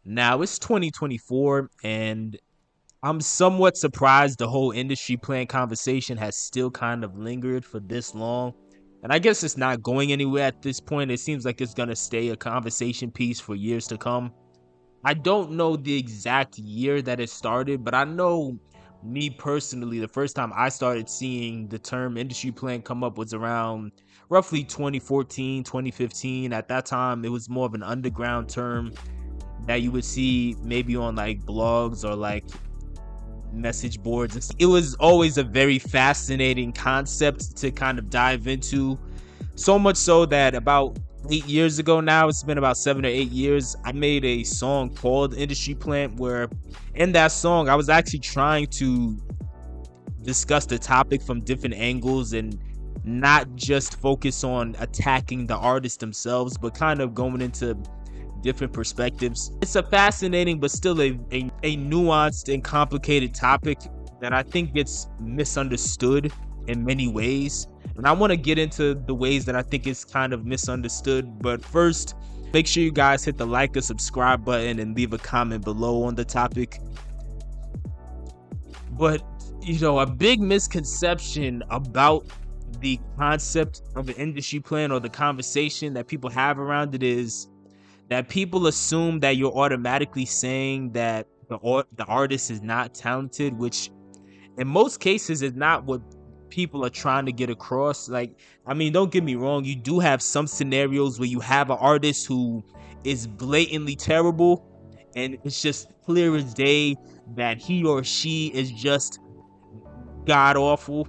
Now it's 2024, and I'm somewhat surprised the whole industry plan conversation has still kind of lingered for this long. And I guess it's not going anywhere at this point. It seems like it's going to stay a conversation piece for years to come. I don't know the exact year that it started, but I know me personally, the first time I started seeing the term industry plan come up was around roughly 2014, 2015. At that time, it was more of an underground term that you would see maybe on like blogs or like message boards. It was always a very fascinating concept to kind of dive into. So much so that about 8 years ago now, it's been about 7 or 8 years, I made a song called Industry Plant, where in that song I was actually trying to discuss the topic from different angles and not just focus on attacking the artists themselves, but kind of going into different perspectives. It's a fascinating but still a nuanced and complicated topic that I think gets misunderstood in many ways. And I want to get into the ways that I think it's kind of misunderstood. But first, make sure you guys hit the like or subscribe button and leave a comment below on the topic. But, a big misconception about the concept of an industry plan or the conversation that people have around it is that people assume that you're automatically saying that the artist is not talented, which in most cases is not what people are trying to get across. Like, I mean, don't get me wrong, you do have some scenarios where you have an artist who is blatantly terrible and it's just clear as day that he or she is just god awful.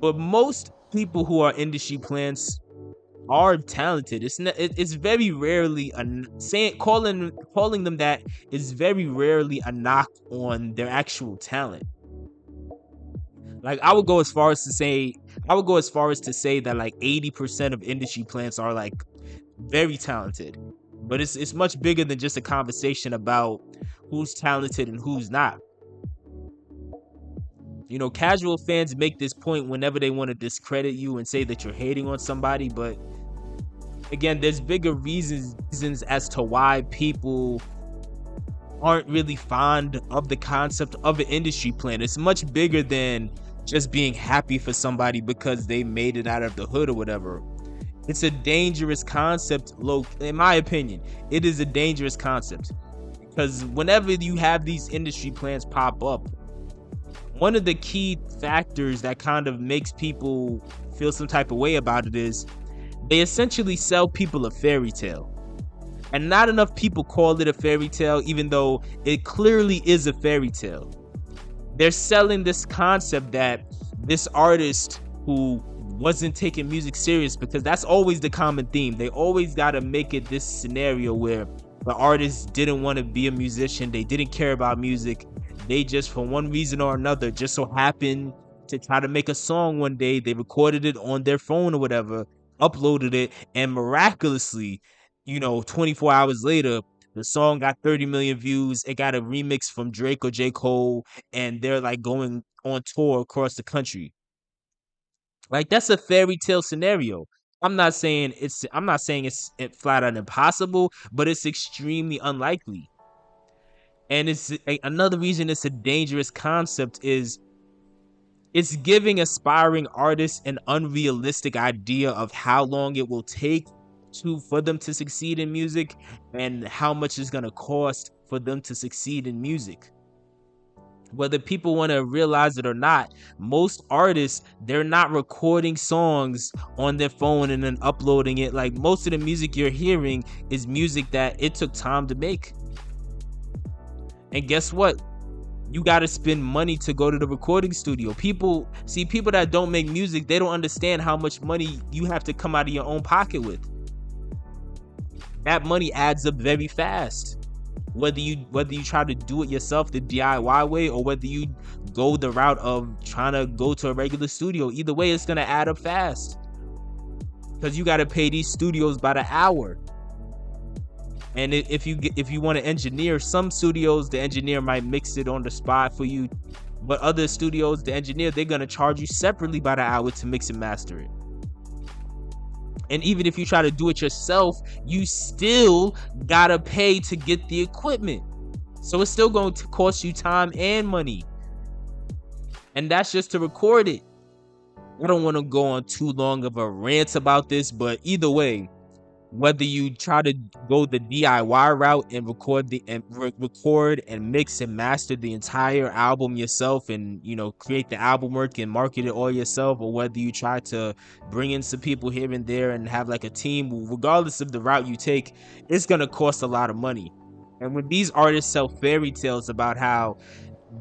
But most people who are industry plants are talented. It's very rarely calling them that is very rarely a knock on their actual talent. Like, I would go as far as to say that like 80% of industry plants are like very talented. But it's much bigger than just a conversation about who's talented and who's not. Casual fans make this point whenever they want to discredit you and say that you're hating on somebody, but again, there's bigger reasons as to why people aren't really fond of the concept of an industry plan. It's much bigger than just being happy for somebody because they made it out of the hood or whatever. It's a dangerous concept, in my opinion. It is a dangerous concept because whenever you have these industry plans pop up, one of the key factors that kind of makes people feel some type of way about it is they essentially sell people a fairy tale. And not enough people call it a fairy tale, even though it clearly is a fairy tale. They're selling this concept that this artist who wasn't taking music serious, because that's always the common theme. They always got to make it this scenario where the artist didn't want to be a musician. They didn't care about music. They just, for one reason or another, just so happened to try to make a song one day. They recorded it on their phone or whatever, uploaded it, and miraculously, 24 hours later, the song got 30 million views. It got a remix from Drake or J. Cole, and they're like going on tour across the country. Like, that's a fairy tale scenario. I'm not saying it's flat out impossible, but it's extremely unlikely. And another reason it's a dangerous concept is it's giving aspiring artists an unrealistic idea of how long it will take for them to succeed in music and how much it's going to cost for them to succeed in music. Whether people want to realize it or not, most artists, they're not recording songs on their phone and then uploading it. Like, most of the music you're hearing is music that it took time to make. And guess what? You got to spend money to go to the recording studio. People that don't make music, they don't understand how much money you have to come out of your own pocket with. That money adds up very fast. Whether you try to do it yourself the DIY way, or whether you go the route of trying to go to a regular studio, either way, it's going to add up fast. Because you got to pay these studios by the hour. And if you want to engineer, some studios, the engineer might mix it on the spot for you. But other studios, the engineer, they're going to charge you separately by the hour to mix and master it. And even if you try to do it yourself, you still gotta pay to get the equipment. So it's still going to cost you time and money. And that's just to record it. I don't want to go on too long of a rant about this, but either way, whether you try to go the DIY route and record and mix and master the entire album yourself, and create the album work and market it all yourself, or whether you try to bring in some people here and there and have like a team, regardless of the route you take, it's gonna cost a lot of money. And when these artists sell fairy tales about how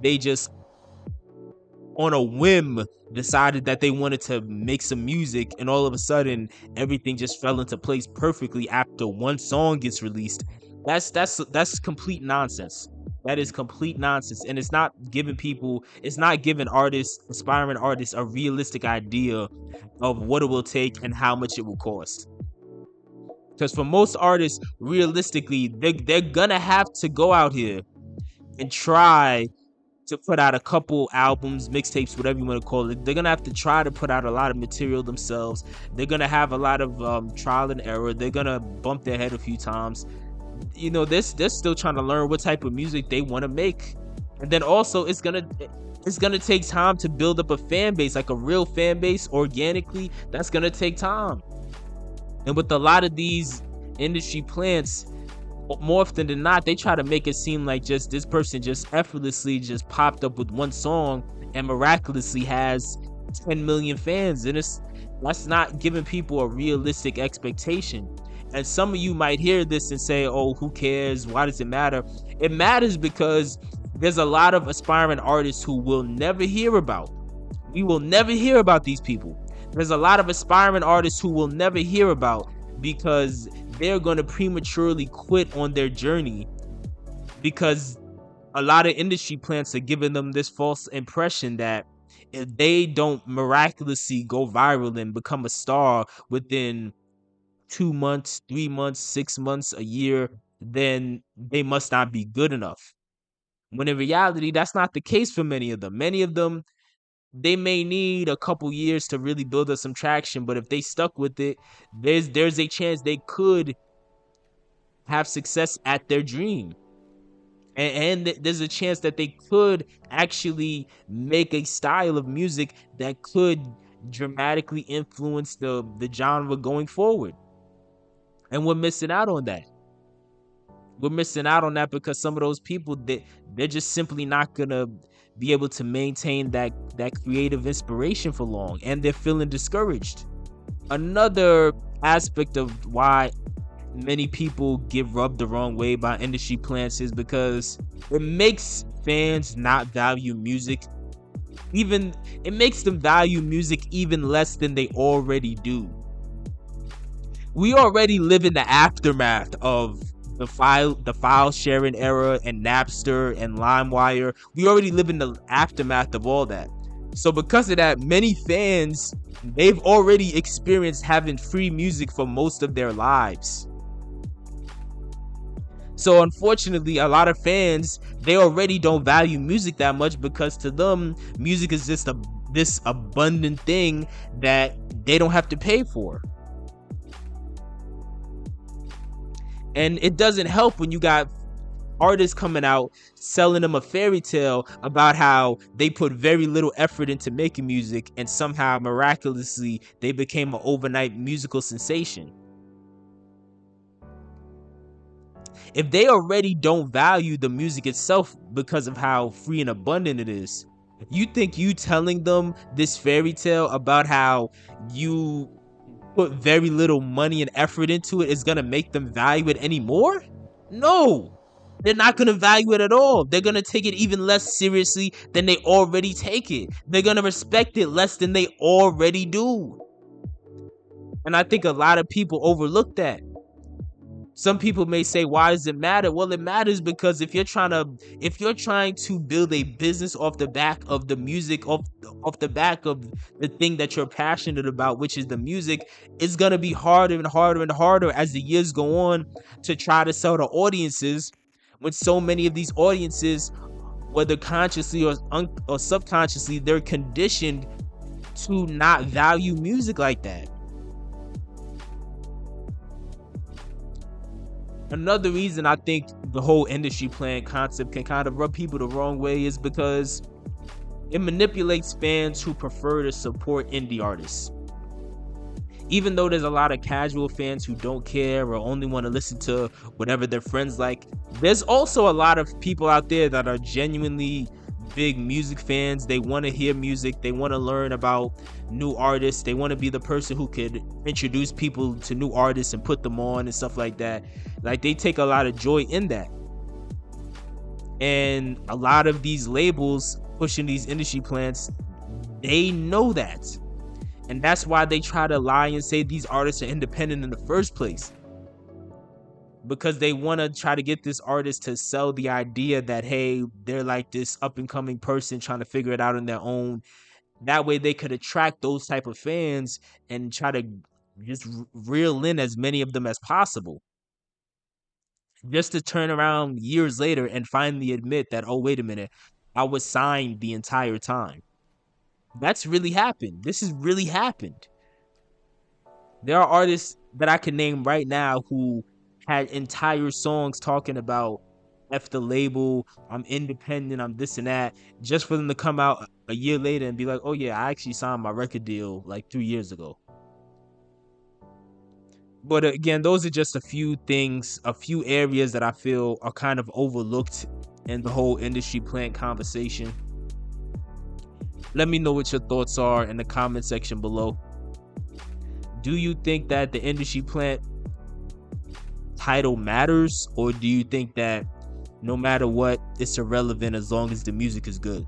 they just on a whim decided that they wanted to make some music, and all of a sudden everything just fell into place perfectly after one song gets released, that's complete nonsense. That is complete nonsense, and it's not giving aspiring artists, a realistic idea of what it will take and how much it will cost. Because for most artists, realistically, they're gonna have to go out here and try to put out a couple albums, mixtapes, whatever you want to call it. They're gonna have to try to put out a lot of material themselves. They're gonna have a lot of trial and error. They're gonna bump their head a few times. They're still trying to learn what type of music they want to make. And then also it's gonna take time to build up a fan base, like a real fan base organically. That's gonna take time. And with a lot of these industry plants, more often than not, they try to make it seem like just this person just effortlessly just popped up with one song and miraculously has 10 million fans. And that's not giving people a realistic expectation. And some of you might hear this and say, oh, who cares? Why does it matter? It matters because there's a lot of aspiring artists who we'll never hear about. We will never hear about these people. There's a lot of aspiring artists who we'll never hear about because they're going to prematurely quit on their journey, because a lot of industry plants are giving them this false impression that if they don't miraculously go viral and become a star within 2 months, 3 months, 6 months, a year, then they must not be good enough. When in reality, that's not the case for many of them. Many of them, they may need a couple years to really build up some traction, but if they stuck with it, there's a chance they could have success at their dream. And there's a chance that they could actually make a style of music that could dramatically influence the genre going forward. And we're missing out on that. We're missing out on that because some of those people, they're just simply not gonna be able to maintain that creative inspiration for long, and they're feeling discouraged. Another aspect of why many people get rubbed the wrong way by industry plants is because it makes fans not value music. It makes them value music even less than they already do. We already live in the aftermath of the file sharing era and Napster and LimeWire. We already live in the aftermath of all that. So because of that, many fans, they've already experienced having free music for most of their lives. So unfortunately, a lot of fans, they already don't value music that much because to them, music is just this abundant thing that they don't have to pay for. And it doesn't help when you got artists coming out selling them a fairy tale about how they put very little effort into making music and somehow miraculously they became an overnight musical sensation. If they already don't value the music itself because of how free and abundant it is, you think you telling them this fairy tale about how you put very little money and effort into it is gonna make them value it anymore? No, they're not gonna value it at all. They're gonna take it even less seriously than they already take it. They're gonna respect it less than they already do. And I think a lot of people overlook that. Some people may say, why does it matter? Well, it matters because if you're trying to build a business off the back of the music, off the back of the thing that you're passionate about, which is the music, it's going to be harder and harder and harder as the years go on to try to sell to audiences, when so many of these audiences, whether consciously or subconsciously, they're conditioned to not value music like that. Another reason I think the whole industry plan concept can kind of rub people the wrong way is because it manipulates fans who prefer to support indie artists. Even though there's a lot of casual fans who don't care or only want to listen to whatever their friends like, there's also a lot of people out there that are genuinely big music fans. They want to hear music, they want to learn about new artists, they want to be the person who could introduce people to new artists and put them on and stuff like that. Like, they take a lot of joy in that. And a lot of these labels pushing these industry plans, they know that. And that's why they try to lie and say these artists are independent in the first place. Because they want to try to get this artist to sell the idea that, hey, they're like this up and coming person trying to figure it out on their own. That way they could attract those type of fans and try to just reel in as many of them as possible. Just to turn around years later and finally admit that, oh, wait a minute, I was signed the entire time. That's really happened. This has really happened. There are artists that I can name right now who had entire songs talking about F the label, I'm independent, I'm this and that, just for them to come out a year later and be like, oh yeah, I actually signed my record deal like 3 years ago. But again, those are just a few things, a few areas that I feel are kind of overlooked in the whole industry plant conversation. Let me know what your thoughts are in the comment section below. Do you think that the industry plant title matters, or do you think that no matter what, it's irrelevant as long as the music is good?